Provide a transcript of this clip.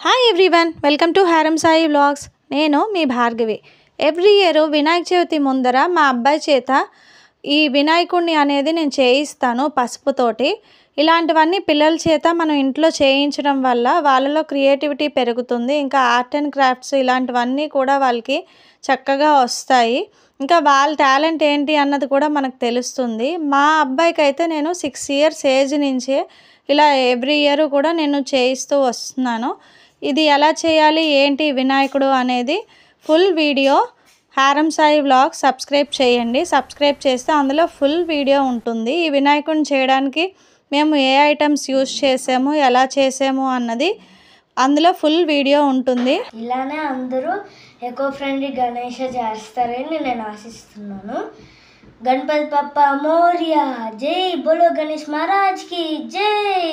Hi everyone, welcome to హారం Sai vlogs. నేను మీ Bhargavi. Every year Vinayaka Chavithi ముందర మా అబ్బాయి చేత ఈ వినాయకుడిని అనేది నేను చేయిస్తాను పసుపుతోటి. ఇలాంటివన్నీ పిల్లల చేత మనం ఇంట్లో చేయించడం వల్ల వాళ్ళలో క్రియేటివిటీ పెరుగుతుంది. ఇంకా ఆర్ట్ అండ్ క్రాఫ్ట్స్ ఇలాంటివన్నీ కూడా వాళ్ళకి చక్కగా వస్తాయి. ఇంకా వాళ్ళ టాలెంట్ ఏంటి అన్నది కూడా మనకు తెలుస్తుంది. మా అబ్బాయికి అయితే నేను 6 ఇయర్స్ ఏజ్ నుంచే ఇలా ఎవ్రీ ఇయర్ కూడా నేను చేయిస్తూ వస్తున్నాను. ఇది ఎలా చేయాలి ఏంటి వినాయకుడు అనేది ఫుల్ వీడియో హారం సాయి వ్లాగ్ సబ్స్క్రైబ్ చేయండి. సబ్స్క్రైబ్ చేస్తే అందులో ఫుల్ వీడియో ఉంటుంది. ఈ వినాయకుడిని చేయడానికి మేము ఏ ఐటమ్స్ యూజ్ చేసాము, ఎలా చేసాము అన్నది అందులో ఫుల్ వీడియో ఉంటుంది. ఇలానే అందరూ ఎకో ఫ్రెండ్లీ గణేష చేస్తారని నేను ఆశిస్తున్నాను. గణపతి బప్పా మోరియా, జై బోలో గణేష్ మహారాజ్ కి జై.